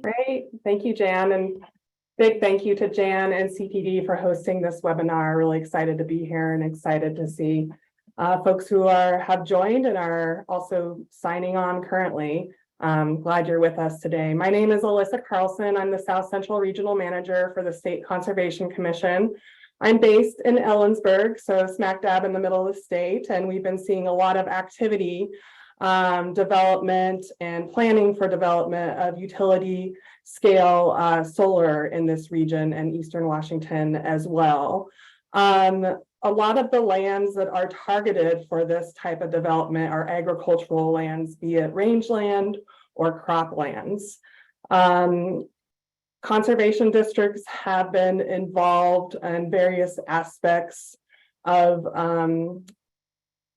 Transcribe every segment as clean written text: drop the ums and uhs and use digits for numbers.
Great. Thank you, Jan. And big thank you to Jan and CTD for hosting this webinar. Really excited to be here and excited to see folks who have joined and are also signing on currently. Glad you're with us today. My name is Alyssa Carlson. I'm the South Central Regional Manager for the State Conservation Commission. I'm based in Ellensburg, so smack dab in the middle of the state, and we've been seeing a lot of activity, development and planning for development of utility scale solar in this region and Eastern Washington as well. A lot of the lands that are targeted for this type of development are agricultural lands, be it rangeland or croplands. Conservation districts have been involved in various aspects of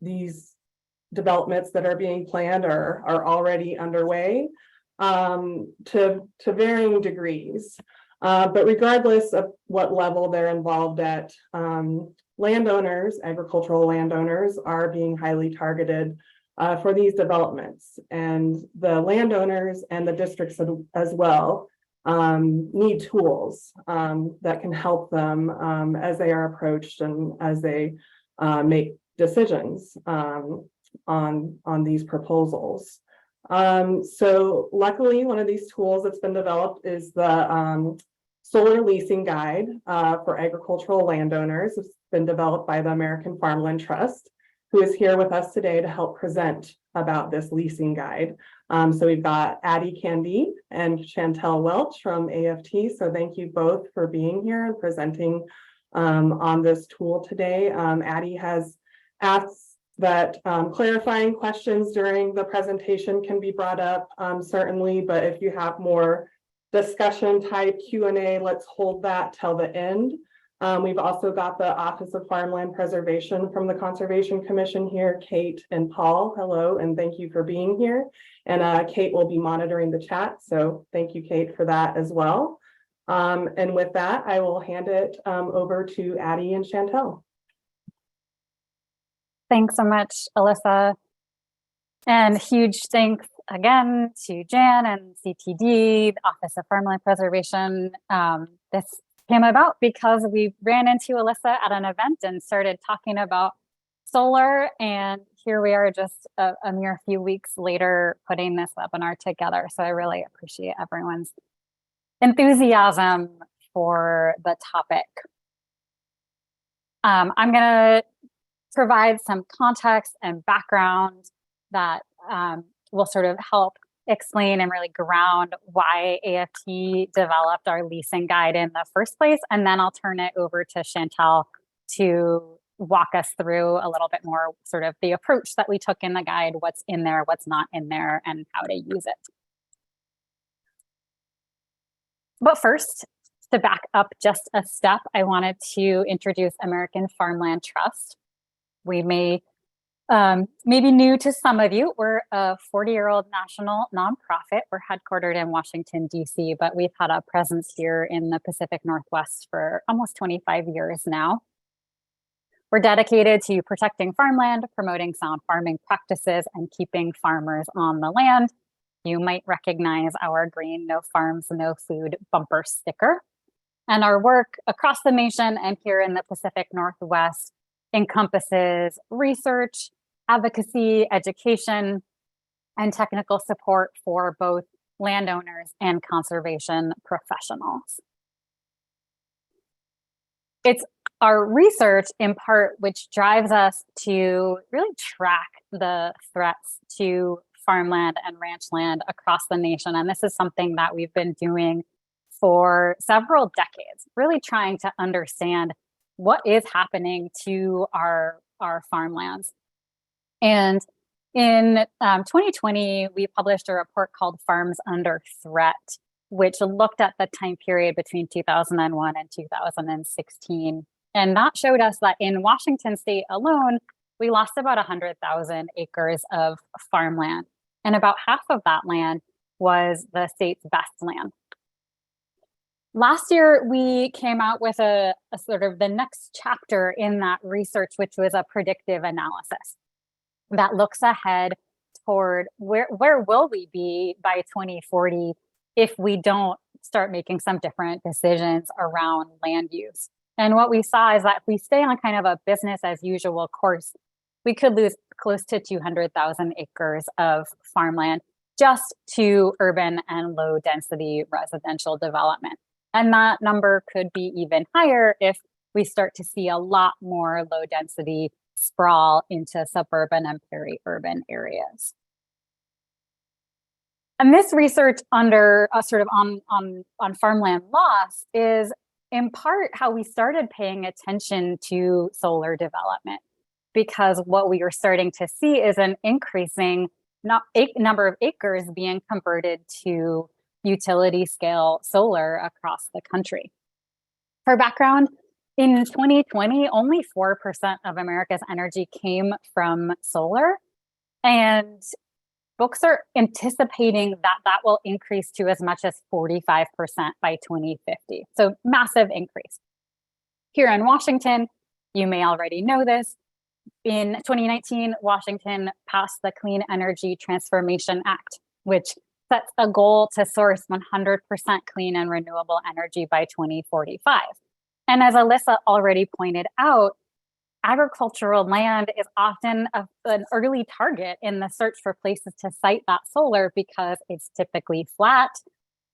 these developments that are being planned or are already underway to varying degrees. But regardless of what level they're involved at, landowners, agricultural landowners, are being highly targeted for these developments. And the landowners and the districts as well need tools that can help them as they are approached and as they make decisions on these proposals. So luckily, one of these tools that's been developed is the Solar Leasing Guide for agricultural landowners. It's been developed by the American Farmland Trust, who is here with us today to help present about this leasing guide. So we've got Addie Candy and Chantel Welch from AFT. So thank you both for being here and presenting on this tool today. Addie has asked that clarifying questions during the presentation can be brought up, certainly, but if you have more discussion type Q&A, let's hold that till the end. We've also got the Office of Farmland Preservation from the Conservation Commission here, Kate and Paul. Hello, and thank you for being here. And Kate will be monitoring the chat, so thank you, Kate, for that as well. And with that, I will hand it over to Addie and Chantel. Thanks so much, Alyssa. And huge thanks again to Jan and CTD, the Office of Farmland Preservation. This came about because we ran into Alyssa at an event and started talking about solar. And here we are just a mere few weeks later putting this webinar together. So I really appreciate everyone's enthusiasm for the topic. I'm going to provide some context and background that will sort of help explain and really ground why AFT developed our leasing guide in the first place. And then I'll turn it over to Chantel to walk us through a little bit more sort of the approach that we took in the guide, what's in there, what's not in there, and how to use it. But first, to back up just a step, I wanted to introduce American Farmland Trust. We may be new to some of you. We're a 40-year-old national nonprofit. We're headquartered in Washington, D.C., but we've had a presence here in the Pacific Northwest for almost 25 years now. We're dedicated to protecting farmland, promoting sound farming practices, and keeping farmers on the land. You might recognize our green "No Farms, No Food" bumper sticker. And our work across the nation and here in the Pacific Northwest encompasses research, advocacy, education, and technical support for both landowners and conservation professionals. It's our research in part which drives us to really track the threats to farmland and ranchland across the nation. And this is something that we've been doing for several decades, really trying to understand what is happening to our farmlands. And in 2020, we published a report called Farms Under Threat, which looked at the time period between 2001 and 2016. And that showed us that in Washington state alone, we lost about 100,000 acres of farmland. And about half of that land was the state's best land. Last year, we came out with a sort of the next chapter in that research, which was a predictive analysis that looks ahead toward where will we be by 2040 if we don't start making some different decisions around land use. And what we saw is that if we stay on kind of a business as usual course, we could lose close to 200,000 acres of farmland just to urban and low density residential development. And that number could be even higher if we start to see a lot more low density sprawl into suburban and peri-urban areas. And this research under sort of on farmland loss is in part how we started paying attention to solar development, because what we are starting to see is an increasing number of acres being converted to utility scale solar across the country. For background, in 2020, only 4% of America's energy came from solar, and folks are anticipating that that will increase to as much as 45% by 2050. So massive increase. Here in Washington, you may already know this, in 2019, Washington passed the Clean Energy Transformation Act, which sets a goal to source 100% clean and renewable energy by 2045. And as Alyssa already pointed out, agricultural land is often an early target in the search for places to site that solar because it's typically flat,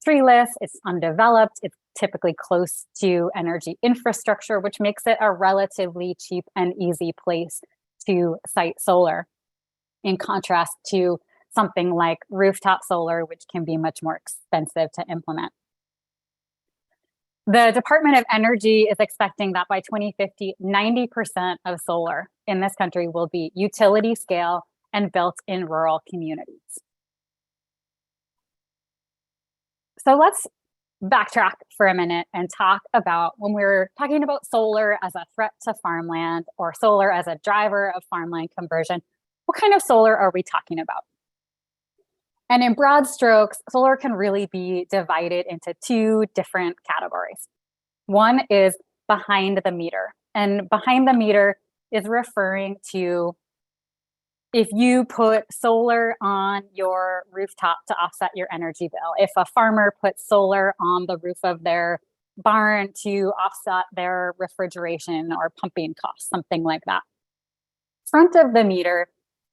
treeless, it's undeveloped, it's typically close to energy infrastructure, which makes it a relatively cheap and easy place to site solar, in contrast to something like rooftop solar, which can be much more expensive to implement. The Department of Energy is expecting that by 2050, 90% of solar in this country will be utility scale and built in rural communities. So let's backtrack for a minute and talk about when we're talking about solar as a threat to farmland or solar as a driver of farmland conversion, what kind of solar are we talking about? And in broad strokes, solar can really be divided into two different categories. One is behind the meter, and behind the meter is referring to if you put solar on your rooftop to offset your energy bill, if a farmer puts solar on the roof of their barn to offset their refrigeration or pumping costs, something like that. Front of the meter,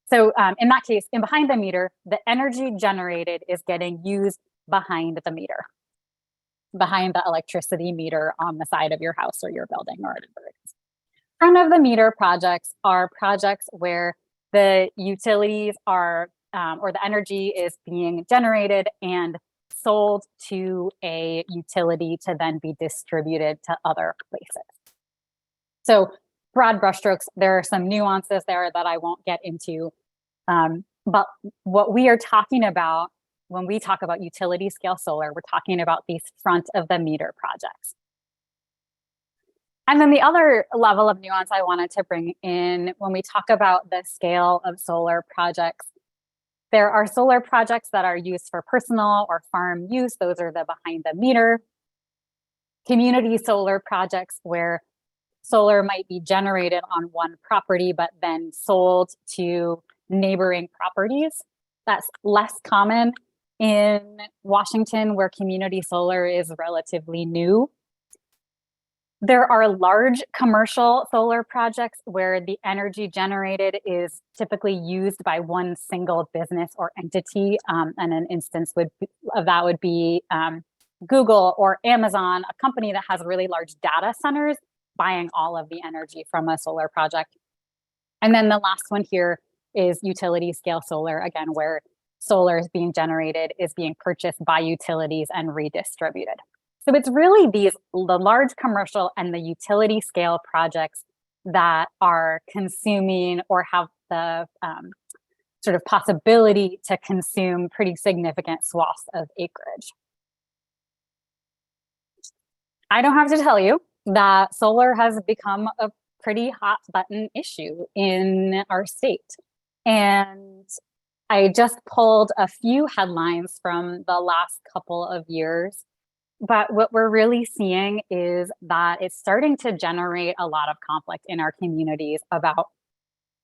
so in that case, in behind the meter, the energy generated is getting used behind the meter, behind the electricity meter on the side of your house or your building or whatever it is. Front of the meter projects are projects where the utilities are, or the energy is being generated and sold to a utility to then be distributed to other places. So broad brushstrokes, there are some nuances there that I won't get into. But what we are talking about when we talk about utility scale solar, we're talking about these front of the meter projects. And then the other level of nuance I wanted to bring in when we talk about the scale of solar projects, there are solar projects that are used for personal or farm use. Those are the behind the meter. Community solar projects where solar might be generated on one property, but then sold to neighboring properties. That's less common in Washington, where community solar is relatively new. There are large commercial solar projects where the energy generated is typically used by one single business or entity. And an instance of that would be Google or Amazon, a company that has really large data centers buying all of the energy from a solar project. And then the last one here is utility scale solar, again, where solar is being generated, is being purchased by utilities and redistributed. So it's really the large commercial and the utility scale projects that are consuming or have the sort of possibility to consume pretty significant swaths of acreage. I don't have to tell you that solar has become a pretty hot button issue in our state. And I just pulled a few headlines from the last couple of years. But what we're really seeing is that it's starting to generate a lot of conflict in our communities about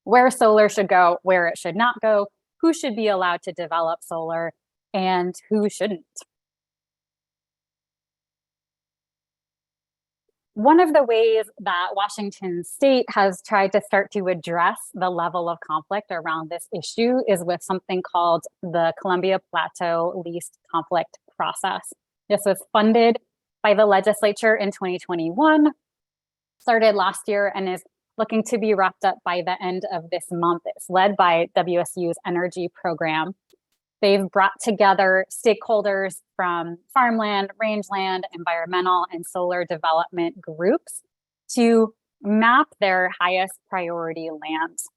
where solar should go, where it should not go, who should be allowed to develop solar, and who shouldn't. One of the ways that Washington State has tried to start to address the level of conflict around this issue is with something called the Columbia Plateau Lease Conflict Process. This was funded by the legislature in 2021, started last year, and is looking to be wrapped up by the end of this month. It's led by WSU's energy program. They've brought together stakeholders from farmland, rangeland, environmental, and solar development groups to map their highest priority lands.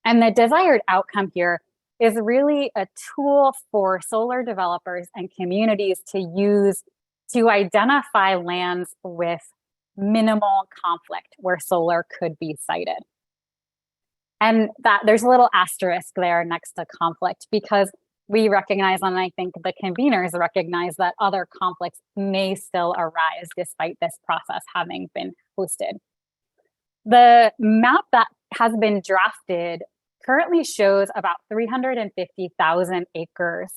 And the desired outcome here is really a tool for solar developers and communities to use to identify lands with minimal conflict where solar could be sited. And that there's a little asterisk there next to conflict, because we recognize, and I think the conveners recognize, that other conflicts may still arise despite this process having been hosted. The map that has been drafted currently shows about 350,000 acres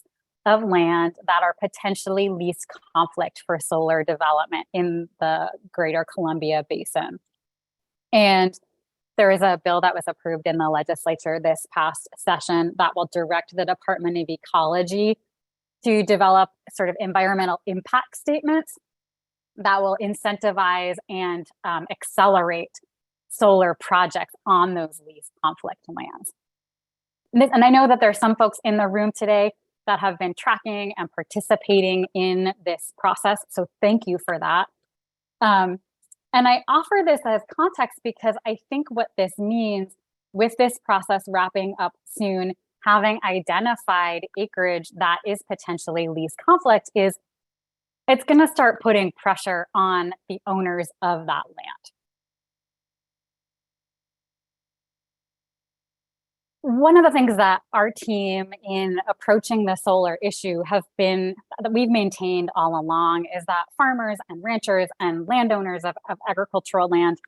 of land that are potentially least conflict for solar development in the greater Columbia Basin. And there is a bill that was approved in the legislature this past session that will direct the Department of Ecology to develop sort of environmental impact statements that will incentivize and accelerate solar projects on those least conflict lands. And I know that there's some folks in the room today that have been tracking and participating in this process, so thank you for that. And I offer this as context because I think what this means with this process wrapping up soon, having identified acreage that is potentially least conflict, is it's going to start putting pressure on the owners of that land. One of the things that our team in approaching the solar issue have been, that we've maintained all along, is that farmers and ranchers and landowners of agricultural land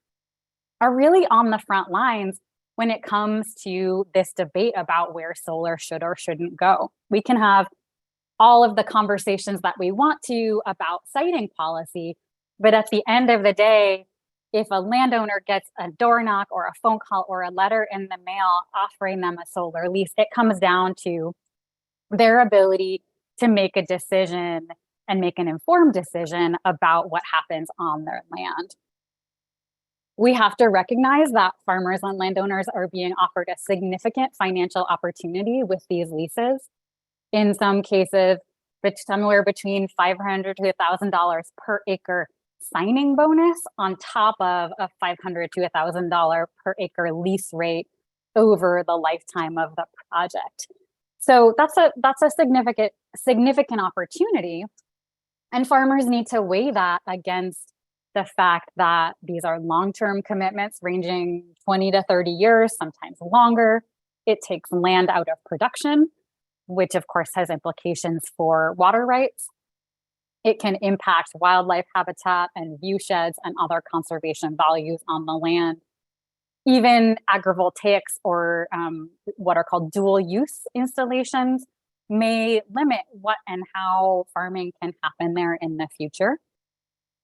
are really on the front lines when it comes to this debate about where solar should or shouldn't go. We can have all of the conversations that we want to about siting policy, but at the end of the day, if a landowner gets a door knock or a phone call or a letter in the mail offering them a solar lease, it comes down to their ability to make a decision and make an informed decision about what happens on their land. We have to recognize that farmers and landowners are being offered a significant financial opportunity with these leases. In some cases, somewhere between $500 to $1,000 per acre signing bonus on top of a $500 to $1,000 per acre lease rate over the lifetime of the project. So that's a significant opportunity, and farmers need to weigh that against the fact that these are long-term commitments ranging 20 to 30 years, sometimes longer. It takes land out of production, which of course has implications for water rights. It can impact wildlife habitat and view sheds and other conservation values on the land. Even agrivoltaics, or what are called dual use installations, may limit what and how farming can happen there in the future.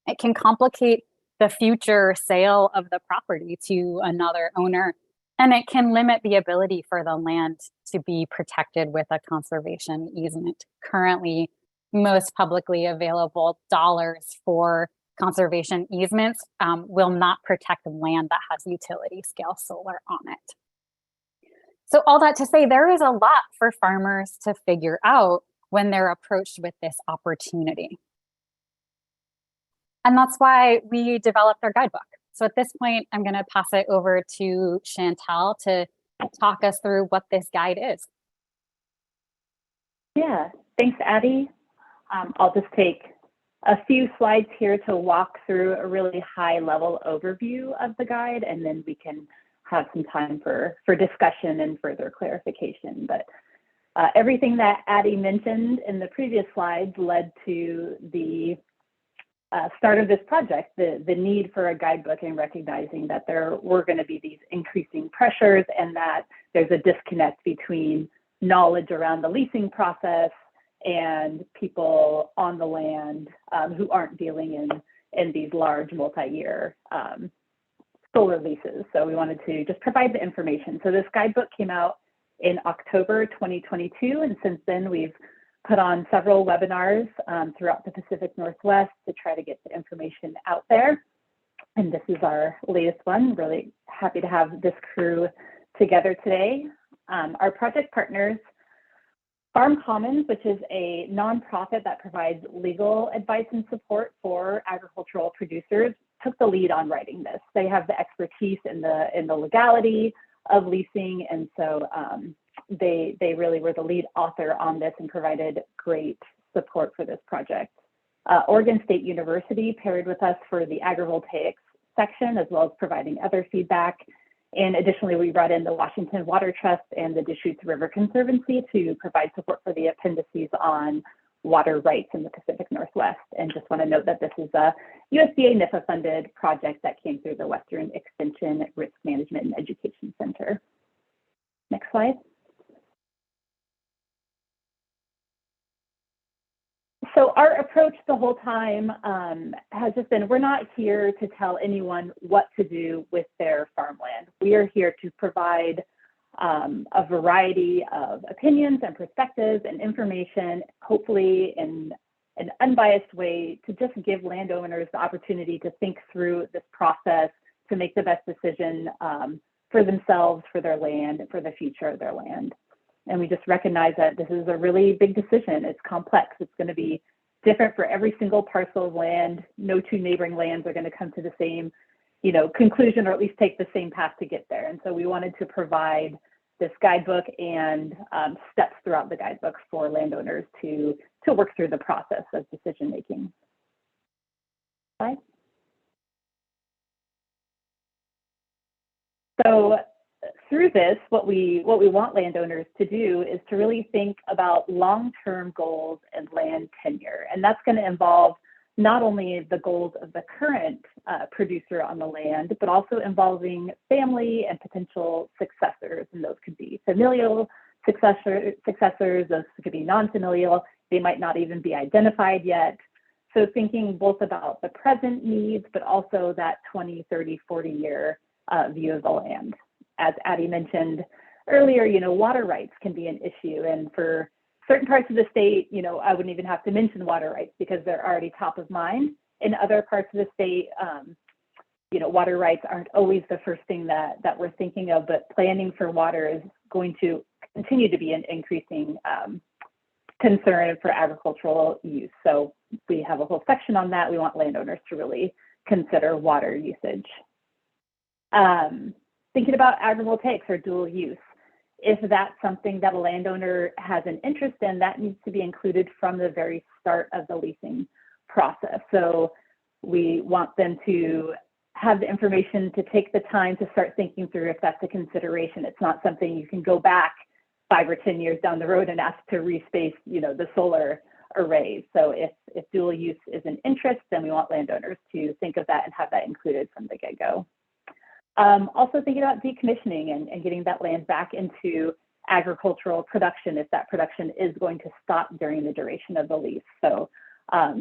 It can complicate the future sale of the property to another owner, and it can limit the ability for the land to be protected with a conservation easement. Currently, most publicly available dollars for conservation easements will not protect land that has utility scale solar on it. So all that to say, there is a lot for farmers to figure out when they're approached with this opportunity. And that's why we developed our guidebook. So at this point, I'm going to pass it over to Chantal to talk us through what this guide is. Yeah, thanks, Addie. I'll just take a few slides here to walk through a really high-level overview of the guide, and then we can have some time for discussion and further clarification. But everything that Addie mentioned in the previous slides led to the start of this project, the need for a guidebook, and recognizing that there were going to be these increasing pressures and that there's a disconnect between knowledge around the leasing process and people on the land who aren't dealing in these large multi-year solar leases. So we wanted to just provide the information. So this guidebook came out in October 2022, and since then we've put on several webinars throughout the Pacific Northwest to try to get the information out there. And this is our latest one. Really happy to have this crew together today. Our project partners, Farm Commons, which is a nonprofit that provides legal advice and support for agricultural producers, took the lead on writing this. They have the expertise in the legality of leasing, and so they really were the lead author on this and provided great support for this project. Oregon State University paired with us for the agrivoltaics section, as well as providing other feedback. And additionally, we brought in the Washington Water Trust and the Deschutes River Conservancy to provide support for the appendices on water rights in the Pacific Northwest. And just want to note that this is a USDA NIFA funded project that came through the Western Extension Risk Management and Education Center. Next slide. So our approach the whole time has just been, we're not here to tell anyone what to do with their farmland. We are here to provide a variety of opinions and perspectives and information, hopefully in an unbiased way, to just give landowners the opportunity to think through this process, to make the best decision for themselves, for their land, for the future of their land. And we just recognize that this is a really big decision. It's complex. It's going to be different for every single parcel of land. No two neighboring lands are going to come to the same, conclusion, or at least take the same path to get there. And so we wanted to provide this guidebook and steps throughout the guidebook for landowners to work through the process of decision making. Slide. So through this, what we want landowners to do is to really think about long-term goals and land tenure. And that's going to involve not only the goals of the current producer on the land, but also involving family and potential successors. And those could be familial successors, those could be non-familial. They might not even be identified yet. So thinking both about the present needs, but also that 20, 30, 40-year view of the land. As Addie mentioned earlier, water rights can be an issue. And for certain parts of the state, I wouldn't even have to mention water rights because they're already top of mind. In other parts of the state, water rights aren't always the first thing that we're thinking of, but planning for water is going to continue to be an increasing concern for agricultural use. So we have a whole section on that. We want landowners to really consider water usage. Thinking about agrivoltaics or dual use. If that's something that a landowner has an interest in, that needs to be included from the very start of the leasing process. So we want them to have the information to take the time to start thinking through if that's a consideration. It's not something you can go back 5 or 10 years down the road and ask to respace, the solar arrays. So if dual use is an interest, then we want landowners to think of that and have that included from the get-go. Also thinking about decommissioning and getting that land back into agricultural production if that production is going to stop during the duration of the lease. So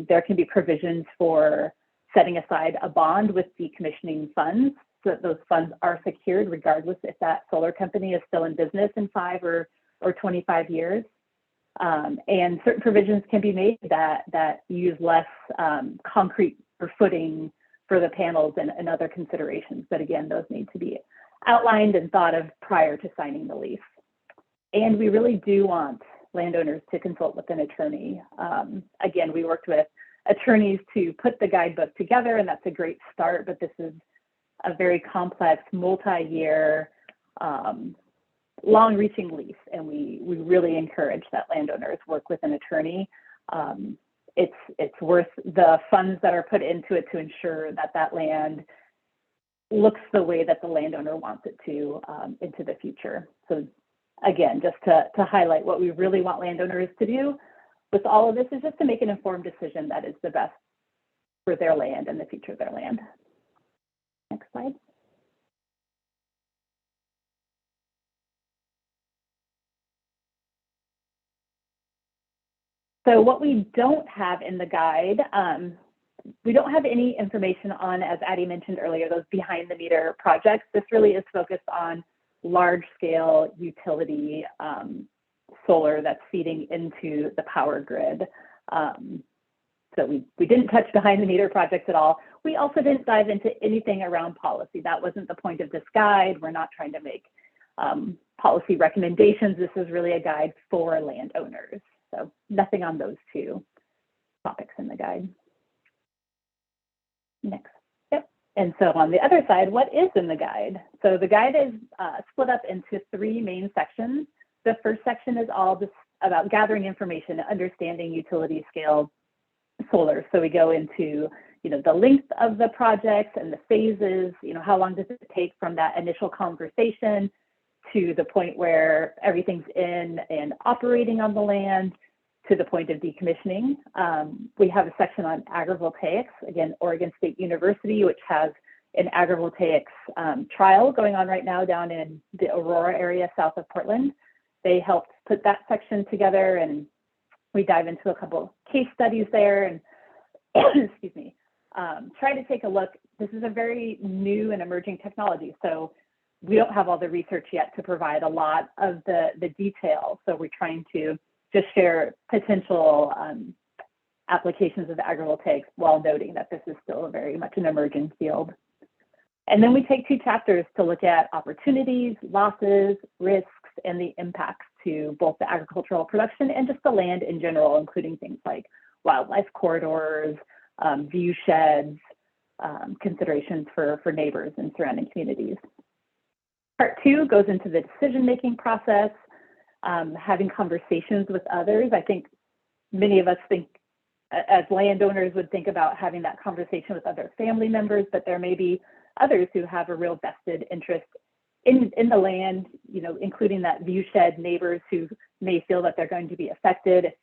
there can be provisions for setting aside a bond with decommissioning funds so that those funds are secured regardless if that solar company is still in business in 5 or 25 years. And certain provisions can be made that use less concrete or footing for the panels and other considerations. But again, those need to be outlined and thought of prior to signing the lease. And we really do want landowners to consult with an attorney. Again, we worked with attorneys to put the guidebook together, and that's a great start, but this is a very complex, multi-year, long-reaching lease, and we really encourage that landowners work with an attorney. It's worth the funds that are put into it to ensure that that land looks the way that the landowner wants it to into the future. So again, just to highlight what we really want landowners to do with all of this is just to make an informed decision that is the best for their land and the future of their land. Next slide. So what we don't have in the guide, we don't have any information on, as Addie mentioned earlier, those behind the meter projects. This really is focused on large scale utility solar that's feeding into the power grid. So we didn't touch behind the meter projects at all. We also didn't dive into anything around policy. That wasn't the point of this guide. We're not trying to make policy recommendations. This is really a guide for landowners. So nothing on those two topics in the guide. Next. Yep. And so on the other side, what is in the guide? So the guide is split up into 3 main sections. The first section is all just about gathering information, understanding utility scale solar. So we go into, the length of the projects and the phases, how long does it take from that initial conversation to the point where everything's in and operating on the land to the point of decommissioning. We have a section on agrivoltaics, again, Oregon State University, which has an agrivoltaics trial going on right now down in the Aurora area south of Portland. They helped put that section together, and we dive into a couple case studies there and excuse me, try to take a look. This is a very new and emerging technology, so we don't have all the research yet to provide a lot of the detail. So we're trying to just share potential applications of agrivoltaics while noting that this is still very much an emerging field. And then we take 2 chapters to look at opportunities, losses, risks, and the impacts to both the agricultural production and just the land in general, including things like wildlife corridors, view sheds, considerations for neighbors and surrounding communities. Part 2 goes into the decision-making process, having conversations with others. I think many of us think, as landowners would think about having that conversation with other family members, but there may be others who have a real vested interest in the land, including that view shed neighbors who may feel that they're going to be affected if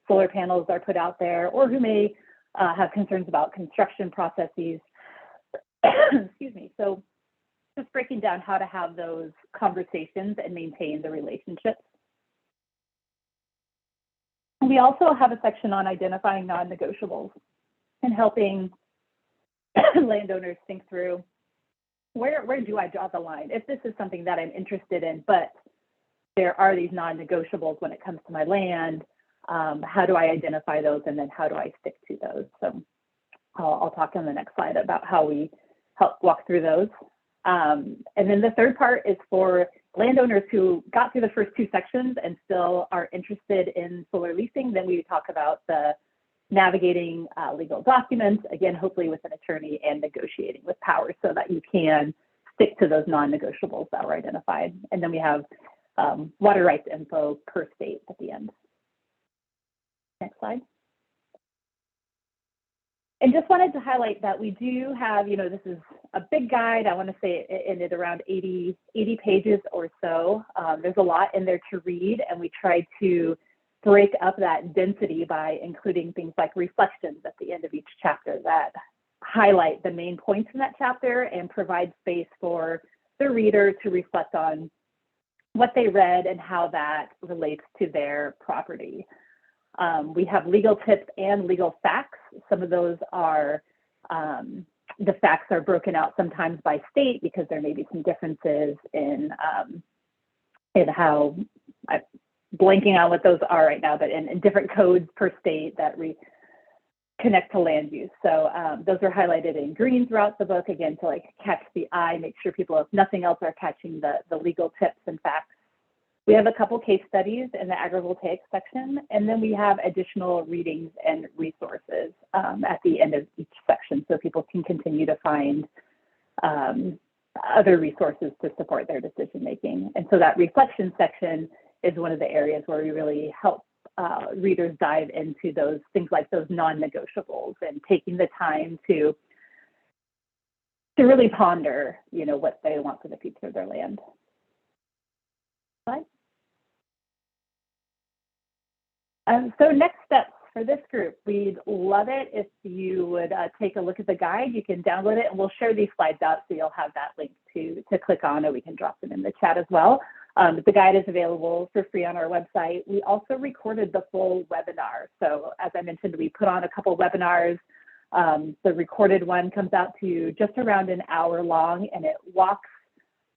solar panels are put out there, or who may have concerns about construction processes. Excuse me. So just breaking down how to have those conversations and maintain the relationships. We also have a section on identifying non-negotiables and helping landowners think through where do I draw the line? If this is something that I'm interested in, but there are these non-negotiables when it comes to my land, how do I identify those, and then how do I stick to those? So I'll talk on the next slide about how we help walk through those. And then the third part is for landowners who got through the first 2 sections and still are interested in solar leasing. Then we talk about the navigating legal documents, again, hopefully with an attorney, and negotiating with power so that you can stick to those non-negotiables that were identified. And then we have water rights info per state at the end. Next slide. And just wanted to highlight that we do have, this is a big guide. I want to say it ended around 80 pages or so. There's a lot in there to read, and we tried to break up that density by including things like reflections at the end of each chapter that highlight the main points in that chapter and provide space for the reader to reflect on what they read and how that relates to their property. We have legal tips and legal facts. Some of those are, the facts are broken out sometimes by state because there may be some differences in how, I'm blanking on what those are right now, but in different codes per state that connect to land use. So those are highlighted in green throughout the book, again, to catch the eye, make sure people, if nothing else, are catching the legal tips and facts. We have a couple case studies in the agrivoltaic section, and then we have additional readings and resources at the end of each section so people can continue to find other resources to support their decision making. And so that reflection section is one of the areas where we really help readers dive into those things like those non-negotiables and taking the time to really ponder, what they want for the future of their land. Slide. So next steps for this group, we'd love it if you would take a look at the guide. You can download it, and we'll share these slides out so you'll have that link to click on, or we can drop them in the chat as well. But the guide is available for free on our website. We also recorded the full webinar. So as I mentioned, we put on a couple webinars The recorded one comes out to just around an hour long, and it walks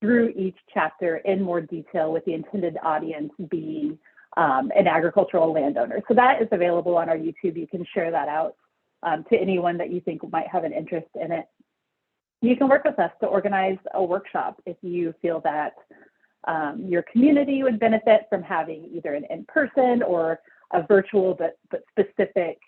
through each chapter in more detail, with the intended audience being an agricultural landowner. So that is available on our YouTube. You can share that out to anyone that you think might have an interest in it. You can work with us to organize a workshop if you feel that your community would benefit from having either an in-person or a virtual but specific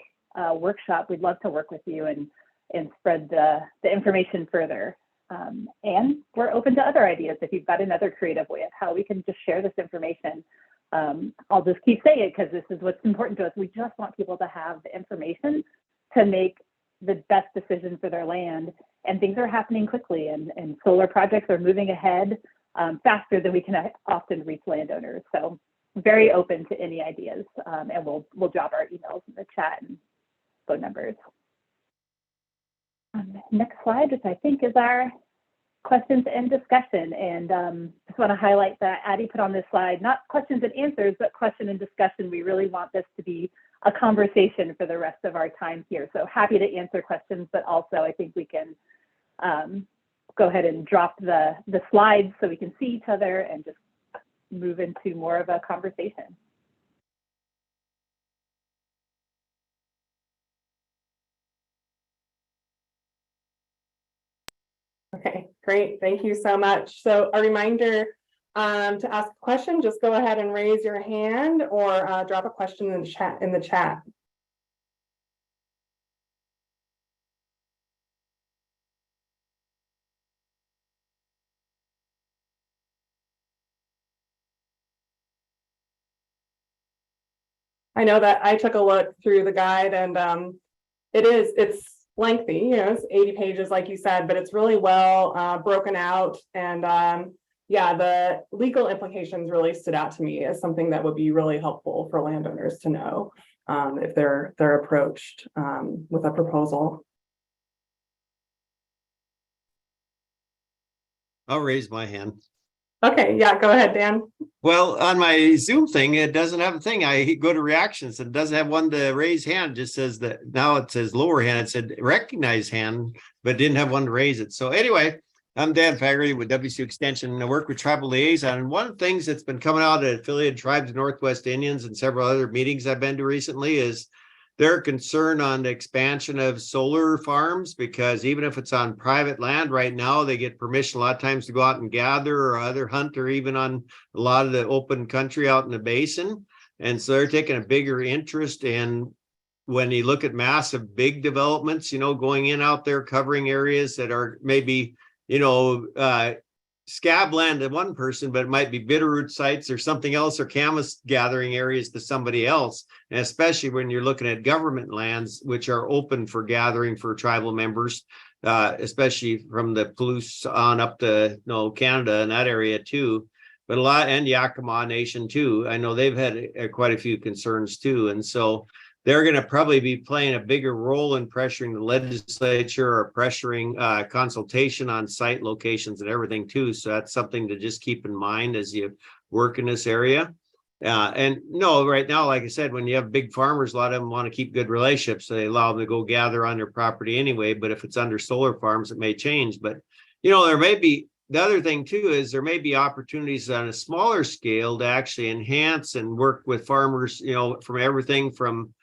workshop. We'd love to work with you and spread the information further. And we're open to other ideas if you've got another creative way of how we can just share this information. I'll just keep saying it because this is what's important to us. We just want people to have the information to make the best decision for their land, and things are happening quickly, and solar projects are moving ahead faster than we can often reach landowners. So very open to any ideas, and we'll drop our emails in the chat and phone numbers. Next slide, which I think is our questions and discussion. And just want to highlight that Addie put on this slide, not questions and answers, but question and discussion. We really want this to be a conversation for the rest of our time here. So happy to answer questions, but also I think we can go ahead and drop the slides so we can see each other and just move into more of a conversation. Okay, great. Thank you so much. So a reminder to ask a question, just go ahead and raise your hand or drop a question in the chat. I know that I took a look through the guide, and it's lengthy, you know, it's 80 pages, like you said, but it's really well broken out. And yeah, the legal implications really stood out to me as something that would be really helpful for landowners to know if they're approached with a proposal. I'll raise my hand. Okay, yeah, go ahead, Dan. Well, on my Zoom thing, it doesn't have a thing. I go to reactions and it doesn't have one to raise hand. It just says that now it says lower hand. It said recognize hand, but didn't have one to raise it. So anyway, I'm Dan Fagerty with WCU Extension, and I work with Tribal Liaison. And one of the things that's been coming out at affiliated tribes of Northwest Indians and several other meetings I've been to recently is their concern on the expansion of solar farms, because even if it's on private land right now, they get permission a lot of times to go out and gather or other hunt, or even on a lot of the open country out in the basin. And so they're taking a bigger interest in, when you look at massive big developments, you know, going in out there covering areas that are maybe, you know, scab land to one person, but it might be bitterroot sites or something else, or camas gathering areas to somebody else. And especially when you're looking at government lands, which are open for gathering for tribal members, especially from the Palouse on up to, you know, Canada and that area too. But a lot, and Yakima Nation too. I know they've had quite a few concerns too. And so they're going to probably be playing a bigger role in pressuring the legislature or pressuring consultation on site locations and everything too. So that's something to just keep in mind as you work in this area. And no, right now, like I said, when you have big farmers, a lot of them want to keep good relationships. So they allow them to go gather on their property anyway. But if it's under solar farms, it may change. But, you know, there may be, the other thing too is there may be opportunities on a smaller scale to actually enhance and work with farmers, you know, from everything from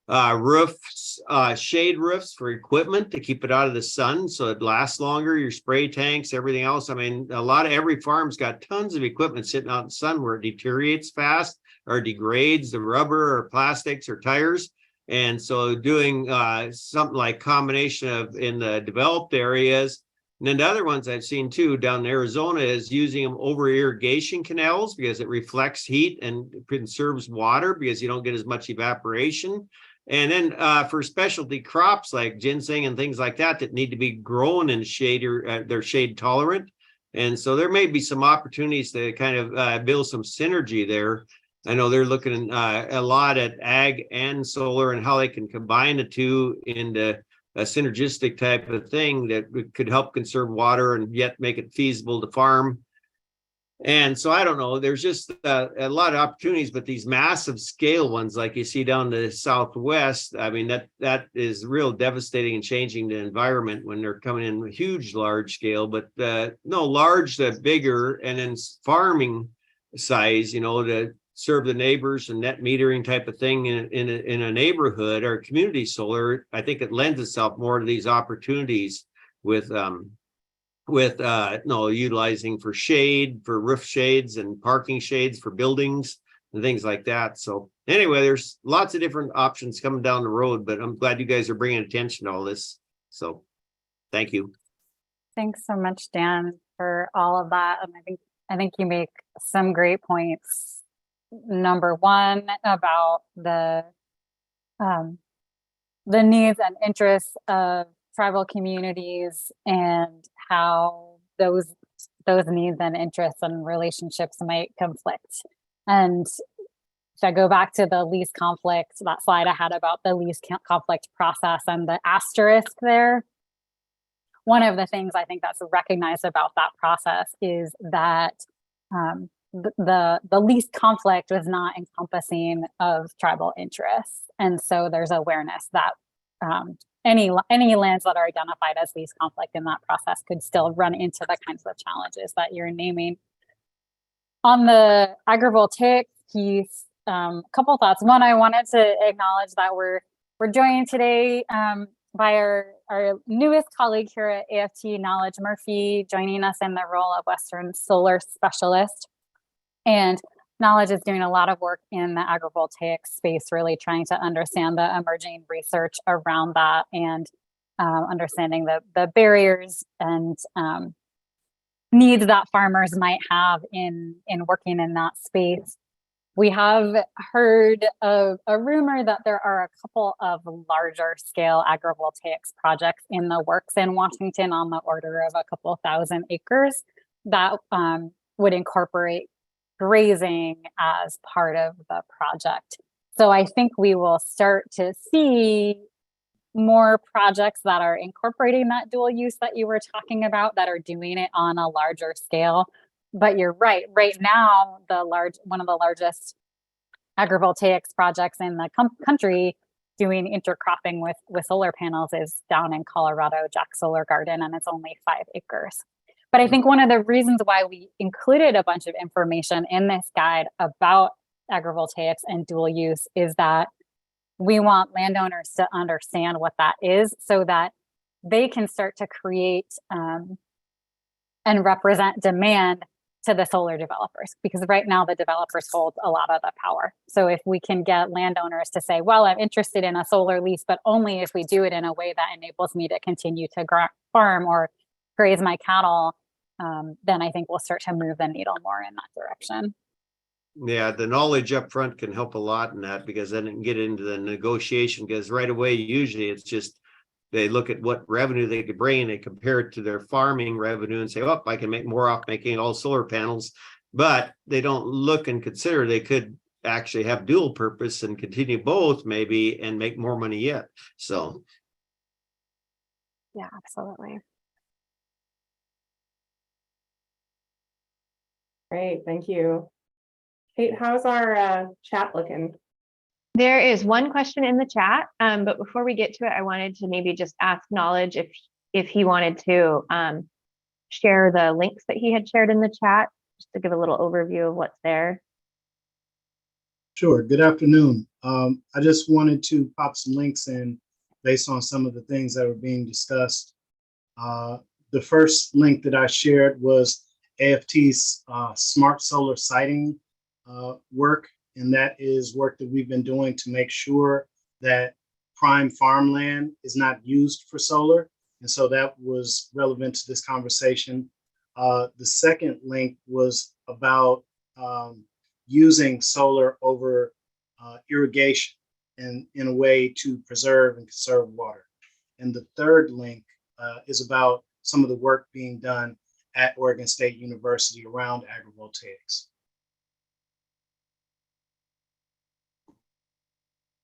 roofs, shade roofs for equipment to keep it out of the sun so it lasts longer, your spray tanks, everything else. I mean, every farm's got tons of equipment sitting out in the sun where it deteriorates fast or degrades, the rubber or plastics or tires. And so doing something like combination of in the developed areas. And then the other ones I've seen too down in Arizona is using them over irrigation canals, because it reflects heat and conserves water because you don't get as much evaporation. And then for specialty crops like ginseng and things like that that need to be grown in shade, or they're shade tolerant. And so there may be some opportunities to kind of build some synergy there. I know they're looking a lot at ag and solar and how they can combine the two into a synergistic type of thing that could help conserve water and yet make it feasible to farm. And so I don't know, there's just a lot of opportunities, but these massive scale ones, like you see down the Southwest, I mean, that is real devastating and changing the environment when they're coming in huge, large scale, but no, large, the bigger, and then farming size, to serve the neighbors and net metering type of thing in a neighborhood or community solar. I think it lends itself more to these opportunities with utilizing for shade, for roof shades and parking shades for buildings and things like that. So anyway, there's lots of different options coming down the road, but I'm glad you guys are bringing attention to all this. So thank you. Thanks so much, Dan, for all of that. And I think you make some great points. Number one, about the needs and interests of tribal communities and how those needs and interests and relationships might conflict. And if I go back to the lease conflict, that slide I had about the lease conflict process and the asterisk there, one of the things I think that's recognized about that process is that the lease conflict was not encompassing of tribal interests. And so there's awareness that any lands that are identified as lease conflict in that process could still run into the kinds of challenges that you're naming. On the agrivoltaic piece, a couple thoughts. One, I wanted to acknowledge that we're joined today by our newest colleague here at AFT, Knowledge Murphy, joining us in the role of Western Solar Specialist. And Knowledge is doing a lot of work in the agrivoltaic space, really trying to understand the emerging research around that and understanding the barriers and needs that farmers might have in working in that space. We have heard of a rumor that there are a couple of larger scale agrivoltaics projects in the works in Washington on the order of a couple thousand acres that would incorporate grazing as part of the project. So I think we will start to see more projects that are incorporating that dual use that you were talking about, that are doing it on a larger scale. But you're right. Right now, one of the largest agrivoltaics projects in the country doing intercropping with solar panels is down in Colorado, Jack Solar Garden, and it's only 5 acres. But I think one of the reasons why we included a bunch of information in this guide about agrivoltaics and dual use is that we want landowners to understand what that is so that they can start to create and represent demand to the solar developers, because right now the developers hold a lot of the power. So if we can get landowners to say, well, I'm interested in a solar lease, but only if we do it in a way that enables me to continue to farm or graze my cattle, then I think we'll start to move the needle more in that direction. Yeah, the knowledge up front can help a lot in that, because then it can get into the negotiation, because right away, usually it's just they look at what revenue they could bring and they compare it to their farming revenue and say, oh, I can make more off making all solar panels. But they don't look and consider they could actually have dual purpose and continue both maybe and make more money yet. So. Yeah, absolutely. Great, thank you. Kate, how's our chat looking? There is one question in the chat, but before we get to it, I wanted to maybe just ask Knowledge if he wanted to share the links that he had shared in the chat, just to give a little overview of what's there. Sure. Good afternoon. I just wanted to pop some links in based on some of the things that were being discussed. The first link that I shared was AFT's smart solar siting work. And that is work that we've been doing to make sure that prime farmland is not used for solar. And so that was relevant to this conversation. The second link was about using solar over irrigation and in a way to preserve and conserve water. And the third link is about some of the work being done at Oregon State University around agrivoltaics.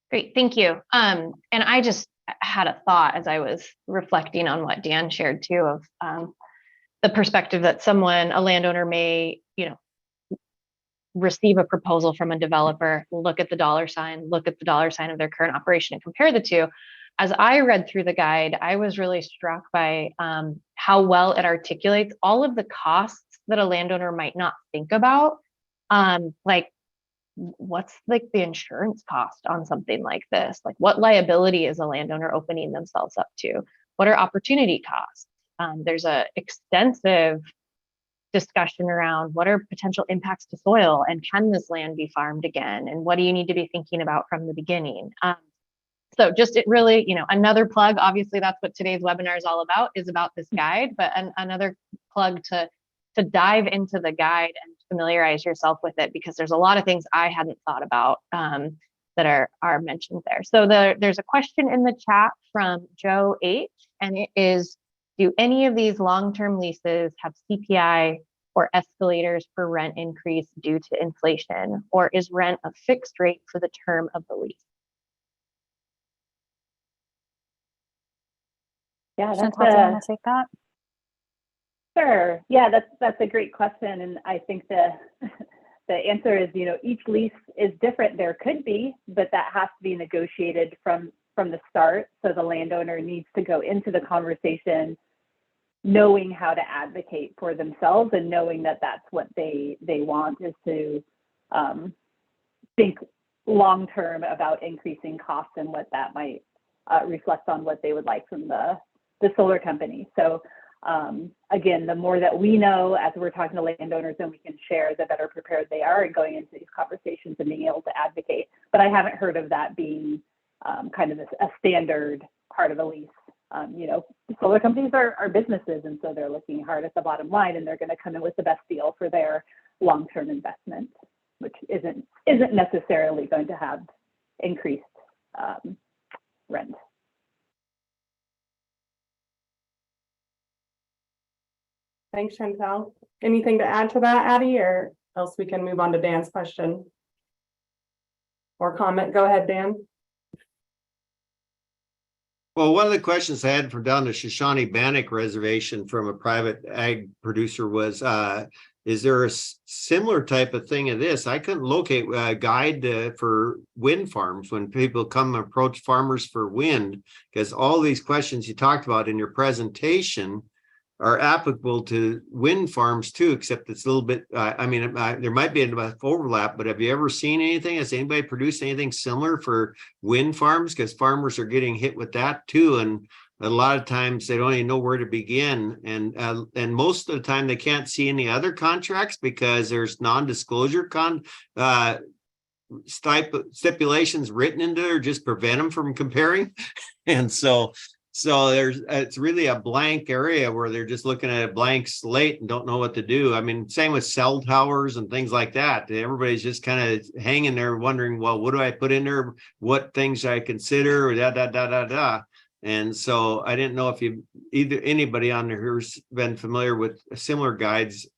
Great, thank you. And I just had a thought as I was reflecting on what Dan shared too, of the perspective that a landowner may, receive a proposal from a developer, look at the dollar sign, look at the dollar sign of their current operation and compare the two. As I read through the guide, I was really struck by how well it articulates all of the costs that a landowner might not think about. Like, what's like the insurance cost on something like this? Like, what liability is a landowner opening themselves up to? What are opportunity costs? There's a extensive discussion around what are potential impacts to soil, and can this land be farmed again? And what do you need to be thinking about from the beginning? So just it really, another plug, obviously that's what today's webinar is about this guide, but another plug to dive into the guide and familiarize yourself with it, because there's a lot of things I hadn't thought about that are mentioned there. So there's a question in the chat from Joe H, and it is, do any of these long-term leases have CPI or escalators for rent increase due to inflation, or is rent a fixed rate for the term of the lease? Yeah, Chantal, do you want to take that? Sure. Yeah, that's a great question, and I think the answer is, each lease is different. There could be, but that has to be negotiated from the start. So the landowner needs to go into the conversation knowing how to advocate for themselves, and knowing that that's what they want, is to think long term about increasing costs and what that might reflect on what they would like from the solar company. So again, the more that we know as we're talking to landowners and we can share, the better prepared they are in going into these conversations and being able to advocate. But I haven't heard of that being kind of a standard part of a lease. Solar companies are businesses, and so they're looking hard at the bottom line, and they're going to come in with the best deal for their long-term investment, which isn't necessarily going to have increased rent. Thanks, Chantal. Anything to add to that, Addie, or else we can move on to Dan's question or comment? Go ahead, Dan. Well, one of the questions I had from down the Shoshone Bannock Reservation from a private ag producer was, is there a similar type of thing of this? I couldn't locate a guide for wind farms when people come approach farmers for wind, because all these questions you talked about in your presentation are applicable to wind farms too, except it's a little bit, there might be enough overlap, but have you ever seen anything? Has anybody produced anything similar for wind farms? Because farmers are getting hit with that too. And a lot of times they don't even know where to begin. And most of the time they can't see any other contracts because there's non-disclosure stipulations written into there just prevent them from comparing. And so it's really a blank area where they're just looking at a blank slate and don't know what to do. I mean, same with cell towers and ththings like that. Everybody's just kind of hanging there wondering, well, what do I put in there? What things I consider? And so I didn't know if anybody on there who's been familiar with similar guides,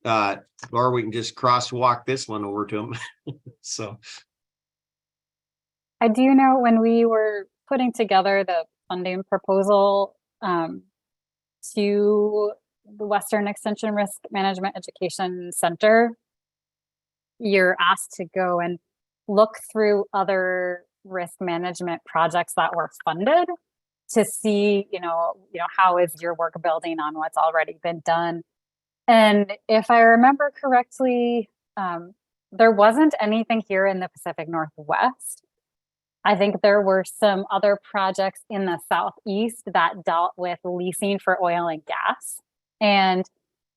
or we can just crosswalk this one over to them. So I do know when we were putting together the funding proposal to the Western Extension Risk Management Education Center, you're asked to go and look through other risk management projects that were funded to see, how is your work building on what's already been done. And if I remember correctly, there wasn't anything here in the Pacific Northwest. I think there were some other projects in the Southeast that dealt with leasing for oil and gas. And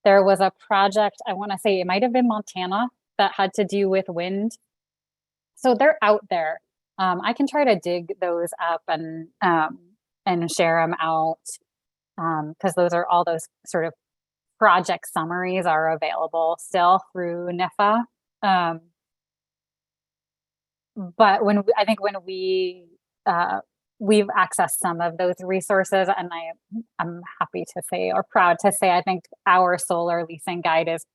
there was a project, I want to say it might have been Montana, that had to do with wind. So they're out there. I can try to dig those up and share them out, because those are all those sort of project summaries are available still through NIFA. But I think when we've accessed some of those resources, and I'm happy to say, or proud to say, I think our solar leasing guide is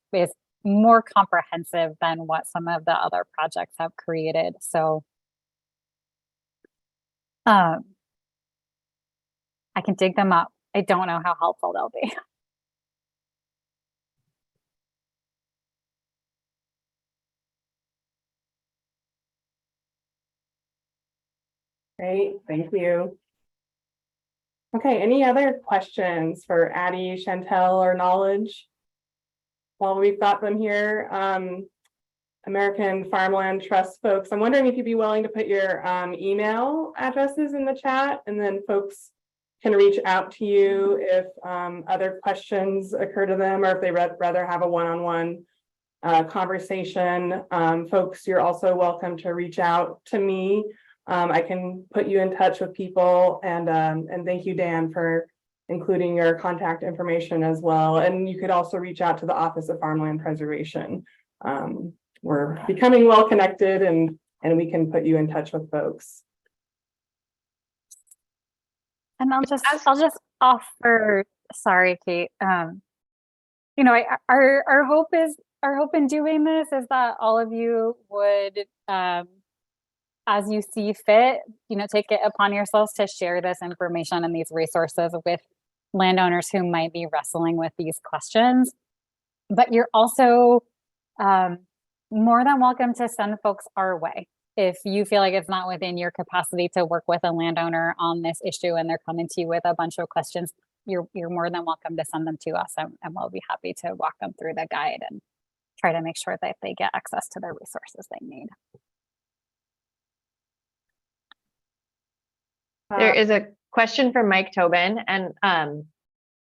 more comprehensive than what some of the other projects have created. So I can dig them up. I don't know how helpful they'll be. Great, thank you. Okay, any other questions for Addie, Chantel, or Knowledge? While we've got them here, American Farmland Trust folks, I'm wondering if you'd be willing to put your email addresses in the chat, and then folks can reach out to you if other questions occur to them, or if they rather have a one-on-one conversation. Folks, you're also welcome to reach out to me. I can put you in touch with people, and thank you, Dan, for including your contact information as well. And you could also reach out to the Office of Farmland Preservation. We're becoming well connected, and we can put you in touch with folks. And I'll just offer, sorry, Kate. You know, our hope in doing this is that all of you would, as you see fit, you know, take it upon yourselves to share this information and these resources with landowners who might be wrestling with these questions. But you're also more than welcome to send folks our way. If you feel like it's not within your capacity to work with a landowner on this issue and they're coming to you with a bunch of questions, you're more than welcome to send them to us, and we'll be happy to walk them through the guide and try to make sure that they get access to the resources they need. There is a question from Mike Tobin, and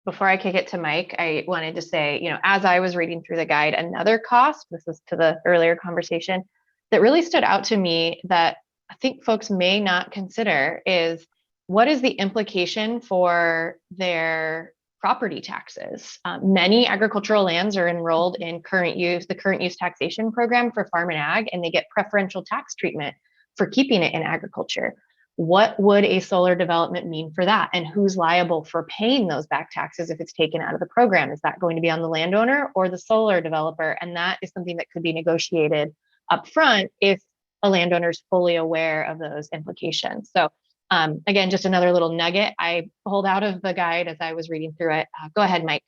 before I kick it to Mike, I wanted to say, you know, as I was reading through the guide, another cost, this is to the earlier conversation, that really stood out to me that I think folks may not consider is what is the implication for their property taxes? Many agricultural lands are enrolled in the current use taxation program for farm and ag, and they get preferential tax treatment for keeping it in agriculture. What would a solar development mean for that? And who's liable for paying those back taxes if it's taken out of the program? Is that going to be on the landowner or the solar developer? And that is something that could be negotiated up front if a landowner is fully aware of those implications. So again, just another little nugget I pulled out of the guide as I was reading through it. Go ahead, Mike.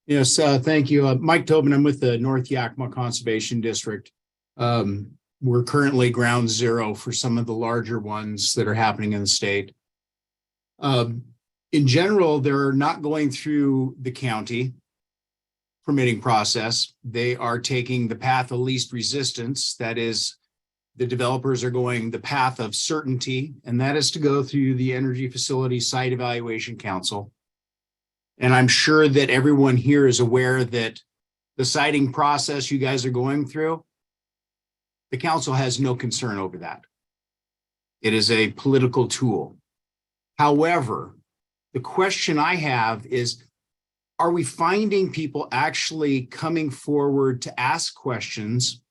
Yes, thank you. Mike Tobin, I'm with the North Yakima Conservation District. We're currently ground zero for some of the larger ones that are happening in the state. In general, they're not going through the county permitting process. They are taking the path of least resistance. That is, the developers are going the path of certainty, and that is to go through the Energy Facility Site Evaluation Council. And I'm sure that everyone here is aware that the siting process you guys are going through, the council has no concern over that. It is a political tool. However, the question I have is, are we finding people actually coming forward to ask questions,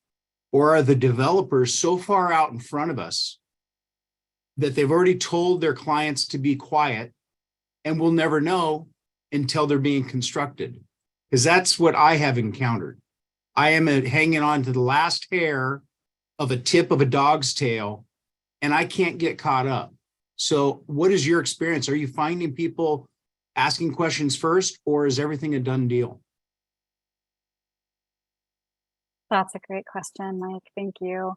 or are the developers so far out in front of us that they've already told their clients to be quiet and we'll never know until they're being constructed? Because that's what I have encountered. I am hanging on to the last hair of a tip of a dog's tail, and I can't get caught up. So what is your experience? Are you finding people asking questions first, or is everything a done deal? That's a great question, Mike. Thank you.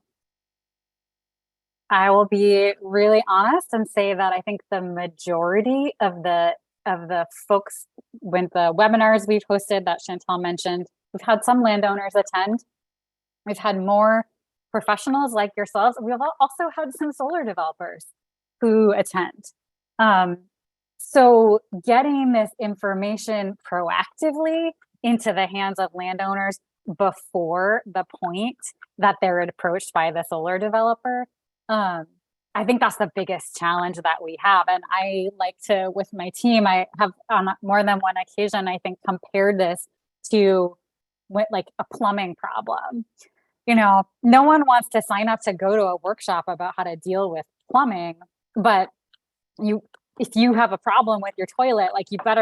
I will be really honest and say that I think the majority of the folks with the webinars we've hosted that Chantal mentioned, we've had some landowners attend. We've had more professionals like yourselves. We've also had some solar developers who attend. So getting this information proactively into the hands of landowners before the point that they're approached by the solar developer, I think that's the biggest challenge that we have. And I like to, with my team, I have on more than one occasion, I think, compared this to like a plumbing problem. You know, no one wants to sign up to go to a workshop about how to deal with plumbing, but if you have a problem with your toilet, like you want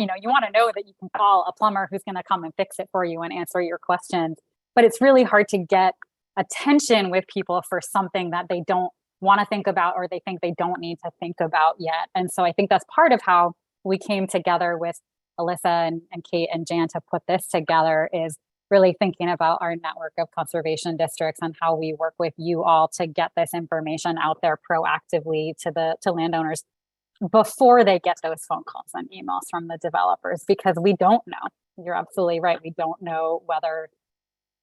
to know that you can call a plumber who's going to come and fix it for you and answer your questions. But it's really hard to get attention with people for something that they don't want to think about, or they think they don't need to think about yet. And so I think that's part of how we came together with Alyssa and Kate and Jan to put this together, is really thinking about our network of conservation districts and how we work with you all to get this information out there proactively to landowners before they get those phone calls and emails from the developers, because we don't know. You're absolutely right. We don't know whether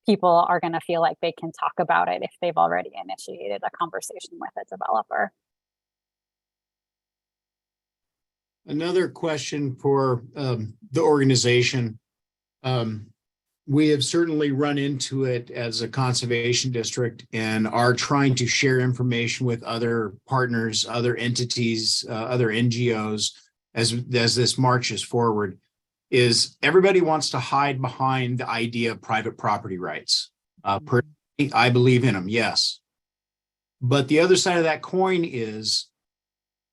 people are going to feel like they can talk about it if they've already initiated a conversation with a developer. Another question for the organization. We have certainly run into it as a conservation district and are trying to share information with other partners, other entities, other NGOs as this marches forward. Is everybody wants to hide behind the idea of private property rights. Personally, I believe in them, yes. But the other side of that coin is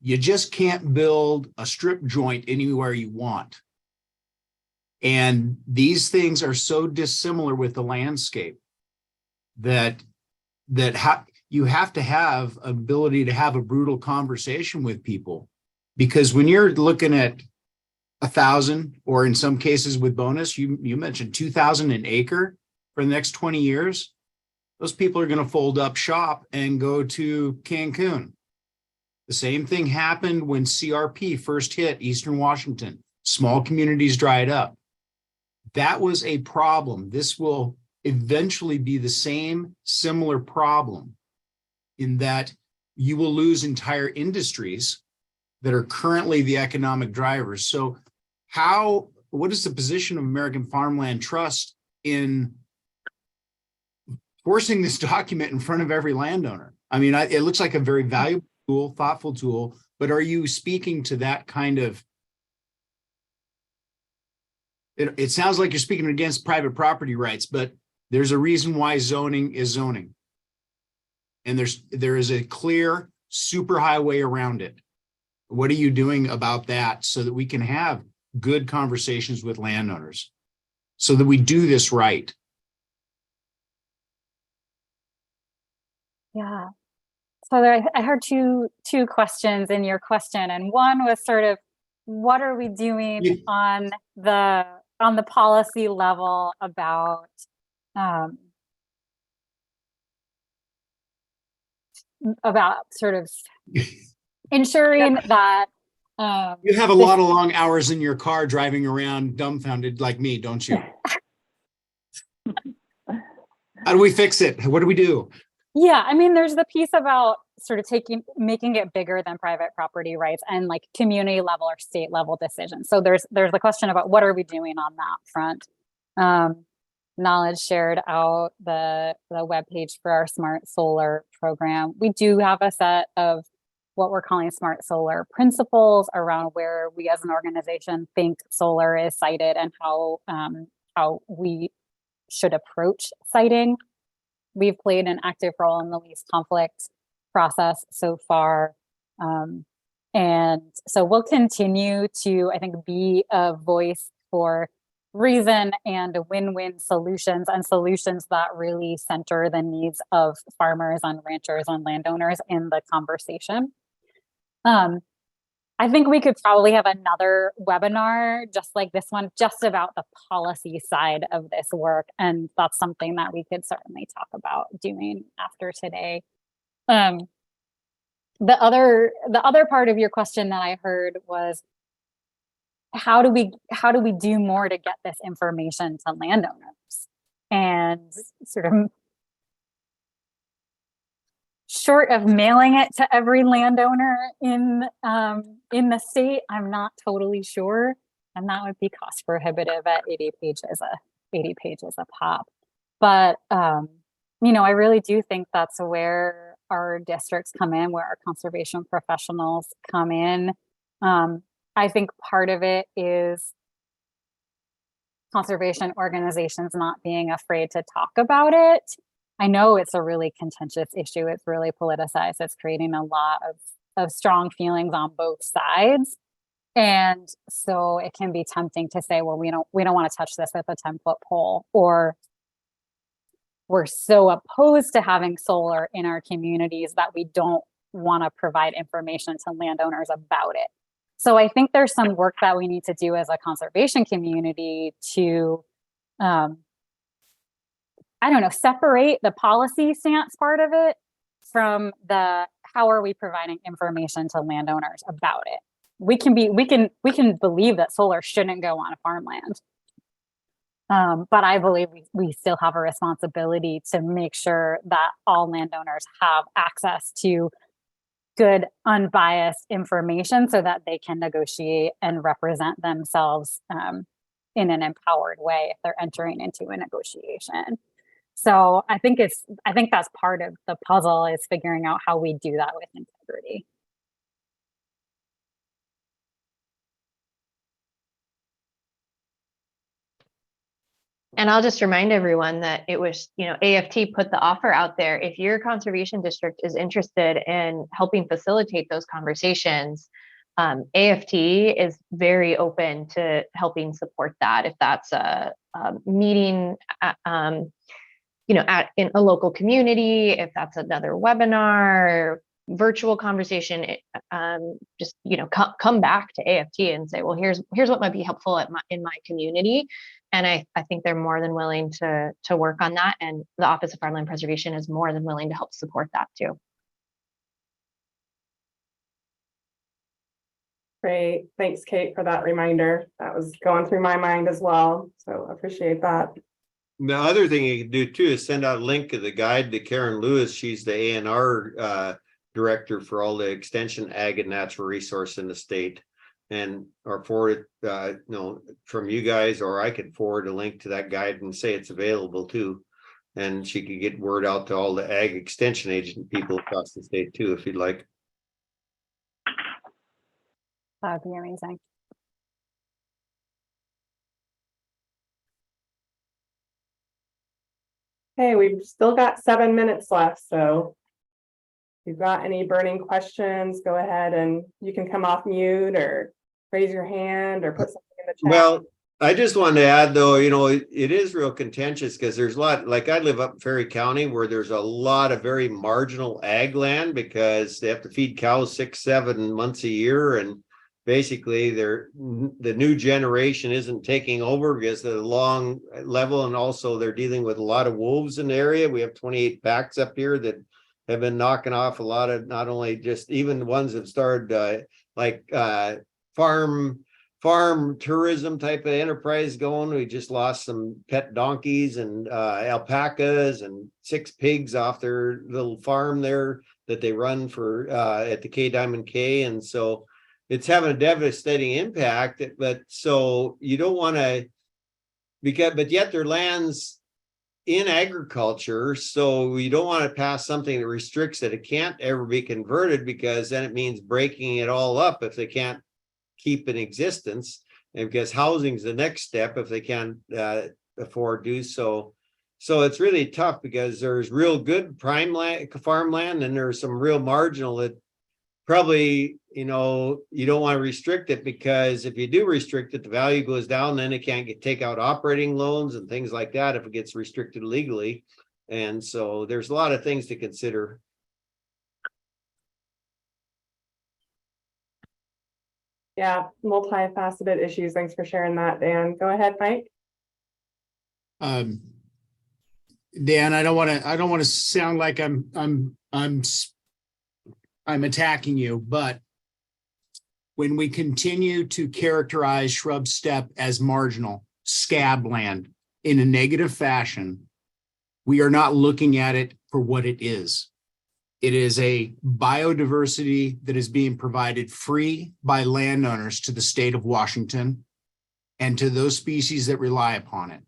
you just can't build a strip joint anywhere you want. And these things are so dissimilar with the landscape that you have to have ability to have a brutal conversation with people. Because when you're looking at 1,000, or in some cases with bonus, you mentioned 2,000 an acre for the next 20 years, those people are going to fold up shop and go to Cancun. The same thing happened when CRP first hit Eastern Washington. Small communities dried up. That was a problem. This will eventually be the same similar problem in that you will lose entire industries that are currently the economic drivers. So what is the position of American Farmland Trust in forcing this document in front of every landowner? I mean, it looks like a very valuable tool, thoughtful tool, but are you speaking to that kind of, it sounds like you're speaking against private property rights, but there's a reason why zoning is zoning. And there is a clear superhighway around it. What are you doing about that so that we can have good conversations with landowners so that we do this right? Yeah. So I heard two questions in your question, and one was sort of, what are we doing on the policy level about sort of ensuring that you have a lot of long hours in your car driving around dumbfounded like me, don't you? How do we fix it? What do we do? Yeah, I mean, there's the piece about sort of making it bigger than private property rights and like community level or state level decisions. So there's the question about what are we doing on that front. Knowledge shared out the webpage for our smart solar program. We do have a set of what we're calling smart solar principles around where we as an organization think solar is sited and how we should approach siting. We've played an active role in the lease conflict process so far. And so we'll continue to, I think, be a voice for reason and win-win solutions, and solutions that really center the needs of farmers and ranchers and landowners in the conversation. I think we could probably have another webinar just like this one, just about the policy side of this work. And that's something that we could certainly talk about doing after today. The other part of your question that I heard was, how do we do more to get this information to landowners? And sort of short of mailing it to every landowner in the state, I'm not totally sure, and that would be cost prohibitive at 80 pages a pop. But I really do think that's where our districts come in, where our conservation professionals come in. I think part of it is conservation organizations not being afraid to talk about it. I know it's a really contentious issue. It's really politicized. It's creating a lot of strong feelings on both sides. And so it can be tempting to say, well, we don't want to touch this with a 10-foot pole, or we're so opposed to having solar in our communities that we don't want to provide information to landowners about it. So I think there's some work that we need to do as a conservation community to I don't know, separate the policy stance part of it from the how are we providing information to landowners about it. We can believe that solar shouldn't go on a farmland. But I believe we still have a responsibility to make sure that all landowners have access to good, unbiased information so that they can negotiate and represent themselves in an empowered way if they're entering into a negotiation. So I think that's part of the puzzle, is figuring out how we do that with integrity. And I'll just remind everyone that it was, AFT put the offer out there. If your conservation district is interested in helping facilitate those conversations, AFT is very open to helping support that. If that's a meeting, in a local community, if that's another webinar, virtual conversation, just come back to AFT and say, well, here's what might be helpful in my community. And I think they're more than willing to work on that. And the Office of Farmland Preservation is more than willing to help support that too. Great. Thanks, Kate, for that reminder. That was going through my mind as well. So appreciate that. The other thing you can do too is send out a link of the guide to Karen Lewis. She's the ANR director for all the extension ag and natural resource in the state. And or forward it, from you guys, or I could forward a link to that guide and say it's available too. And she could get word out to all the ag extension agent people across the state too, if you'd like. That'd be amazing. Hey, we've still got 7 minutes left, so if you've got any burning questions, go ahead and you can come off mute or raise your hand or put something in the chat. Well, I just wanted to add though, it is real contentious because there's a lot, like I live up in Ferry County where there's a lot of very marginal ag land because they have to feed cows 6-7 months a year. And basically the new generation isn't taking over because of the long level. And also they're dealing with a lot of wolves in the area. We have 28 packs up here that have been knocking off a lot of, not only just even the ones that started farm tourism type of enterprise going. We just lost some pet donkeys and alpacas and 6 pigs off their little farm there that they run for at the K Diamond K. And so it's having a devastating impact, but so you don't want to, but yet their land's in agriculture. So you don't want to pass something that restricts it. It can't ever be converted because then it means breaking it all up if they can't keep in existence, and because housing is the next step if they can't afford to do so. So it's really tough because there's real good prime land, farmland, and there's some real marginal that probably, you don't want to restrict it, because if you do restrict it, the value goes down, then it can't take out operating loans and things like that if it gets restricted legally. And so there's a lot of things to consider. Yeah, multifaceted issues. Thanks for sharing that, Dan. Go ahead, Mike. Dan, I don't want to sound like I'm attacking you, but when we continue to characterize shrub steppe as marginal scab land in a negative fashion, we are not looking at it for what it is. It is a biodiversity that is being provided free by landowners to the state of Washington and to those species that rely upon it.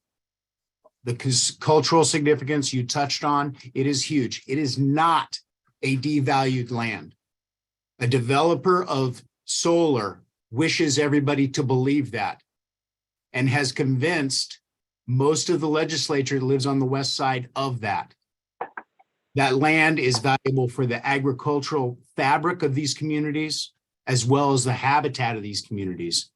The cultural significance you touched on, it is huge. It is not a devalued land. A developer of solar wishes everybody to believe that and has convinced most of the legislature that lives on the west side of that. That land is valuable for the agricultural fabric of these communities, as well as the habitat of these communities.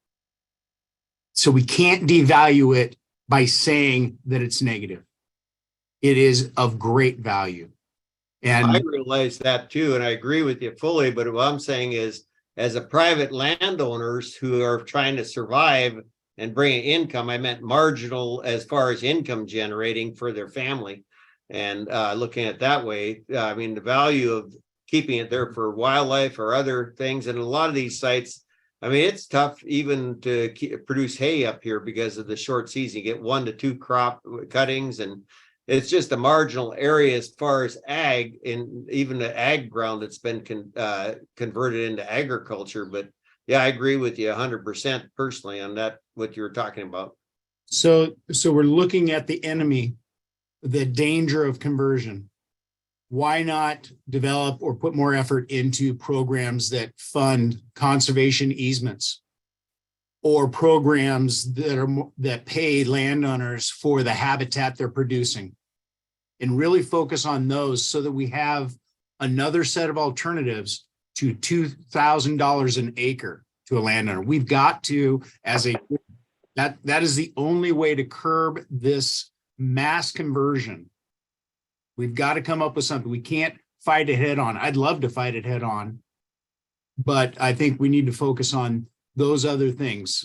So we can't devalue it by saying that it's negative. It is of great value. And I realize that too, and I agree with you fully, but what I'm saying is, as a private landowners who are trying to survive and bring in income, I meant marginal as far as income generating for their family. And looking at it that way, I mean, the value of keeping it there for wildlife or other things. And a lot of these sites, I mean, it's tough even to produce hay up here because of the short season. You get 1 to 2 crop cuttings, and it's just a marginal area as far as ag, and even the ag ground that's been converted into agriculture. But yeah, I agree with you 100% personally on that, what you were talking about. So we're looking at the enemy, the danger of conversion. Why not develop or put more effort into programs that fund conservation easements, or programs that pay landowners for the habitat they're producing, and really focus on those so that we have another set of alternatives to $2,000 an acre to a landowner. We've got to, that is the only way to curb this mass conversion. We've got to come up with something. We can't fight it head on. I'd love to fight it head on, but I think we need to focus on those other things.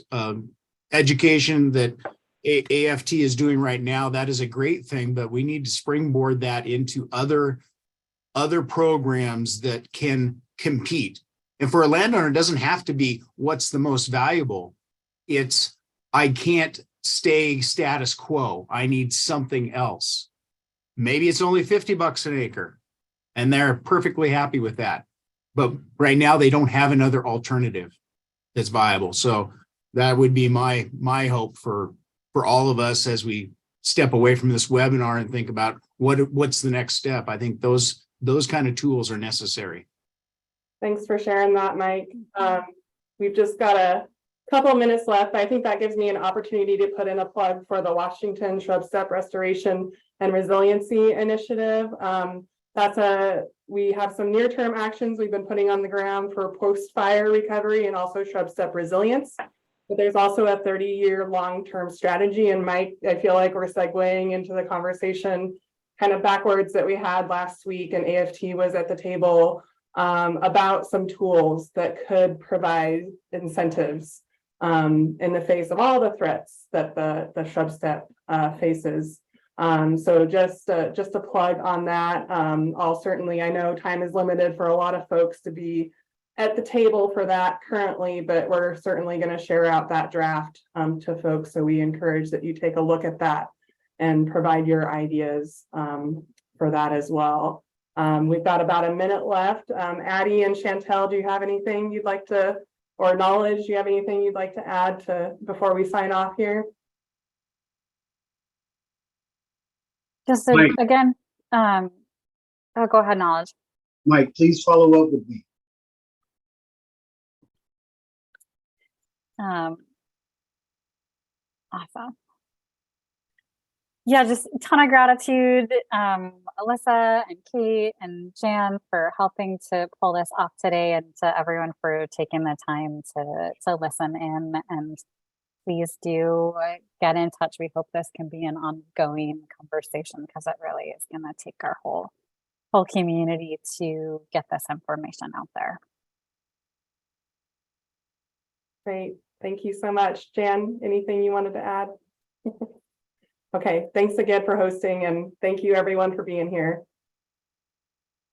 Education that AFT is doing right now, that is a great thing, but we need to springboard that into other programs that can compete. And for a landowner, it doesn't have to be what's the most valuable. It's, I can't stay status quo. I need something else. Maybe it's only $50 an acre, and they're perfectly happy with that. But right now they don't have another alternative that's viable. So that would be my hope for all of us as we step away from this webinar and think about what's the next step. I think those kind of tools are necessary. Thanks for sharing that, Mike. We've just got a couple minutes left. I think that gives me an opportunity to put in a plug for the Washington Shrub Step Restoration and Resiliency Initiative. We have some near-term actions we've been putting on the ground for post-fire recovery and also shrub step resilience. But there's also a 30-year long-term strategy. And Mike, I feel like we're segueing into the conversation kind of backwards that we had last week, and AFT was at the table about some tools that could provide incentives in the face of all the threats that the shrub step faces. So just a plug on that. I'll certainly, I know time is limited for a lot of folks to be at the table for that currently, but we're certainly going to share out that draft to folks. So we encourage that you take a look at that and provide your ideas for that as well. We've got about a minute left. Addie and Chantel, do you have anything you'd like to, or knowledge, do you have anything you'd like to add to before we sign off here? Just again, oh, go ahead, knowledge. Mike, please follow up with me. Awesome. Yeah, just a ton of gratitude, Alyssa and Kate and Jan for helping to pull this off today, and to everyone for taking the time to listen in. And please do get in touch. We hope this can be an ongoing conversation, because it really is going to take our whole community to get this information out there. Great. Thank you so much. Jan, anything you wanted to add? Okay, thanks again for hosting, and thank you everyone for being here.